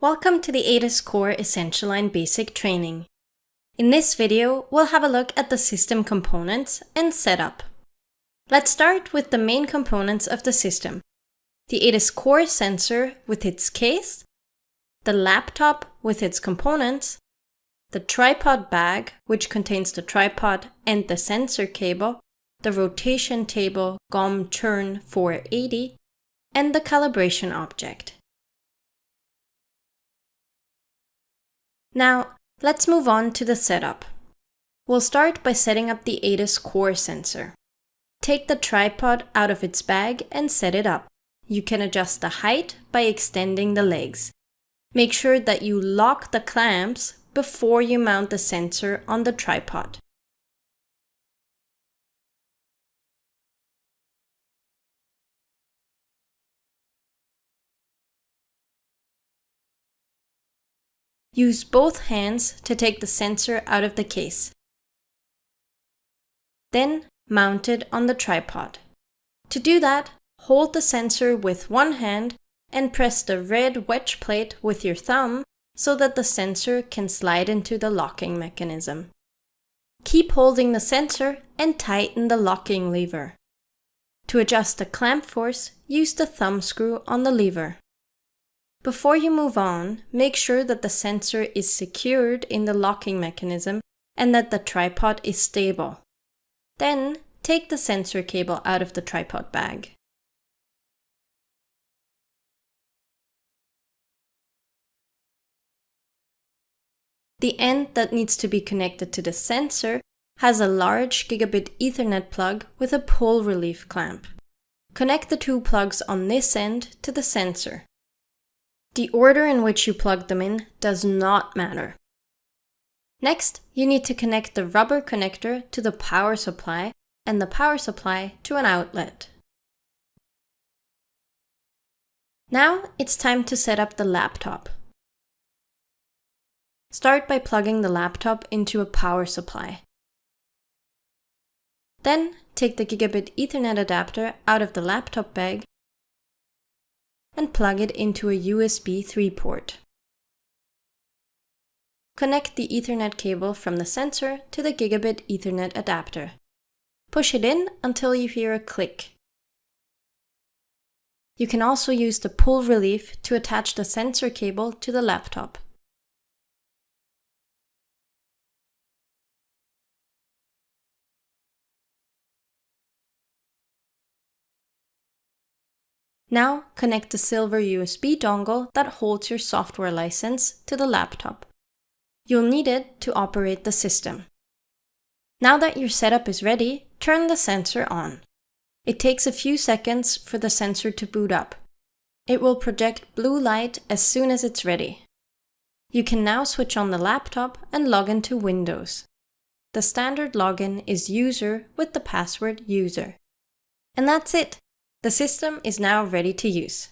Welcome to the ATOS Core Essential Line basic training. In this video, we'll have a look at the system components and setup. Let's start with the main components of the system. The ATOS Core sensor with its case, the laptop with its components, the tripod bag which contains the tripod and the sensor cable, the rotation table GOM turn 480, and the calibration object. Now, let's move on to the setup. We'll start by setting up the ATOS Core sensor. Take the tripod out of its bag and set it up. You can adjust the height by extending the legs. Make sure that you lock the clamps before you mount the sensor on the tripod. Use both hands to take the sensor out of the case. Then mount it on the tripod. To do that, hold the sensor with one hand and press the red wedge plate with your thumb so that the sensor can slide into the locking mechanism. Keep holding the sensor and tighten the locking lever. To adjust the clamp force, use the thumb screw on the lever. Before you move on, make sure that the sensor is secured in the locking mechanism and that the tripod is stable. Then, take the sensor cable out of the tripod bag. The end that needs to be connected to the sensor has a large gigabit Ethernet plug with a pull relief clamp. Connect the two plugs on this end to the sensor. The order in which you plug them in does not matter. Next, you need to connect the rubber connector to the power supply and the power supply to an outlet. Now it's time to set up the laptop. Start by plugging the laptop into a power supply. Then take the gigabit Ethernet adapter out of the laptop bag and plug it into a USB 3 port. Connect the Ethernet cable from the sensor to the gigabit Ethernet adapter. Push it in until you hear a click. You can also use the pull relief to attach the sensor cable to the laptop. Now connect the silver USB dongle that holds your software license to the laptop. You'll need it to operate the system. Now that your setup is ready, turn the sensor on. It takes a few seconds for the sensor to boot up. It will project blue light as soon as it's ready. You can now switch on the laptop and log into Windows. The standard login is user with the password user. And that's it! The system is now ready to use.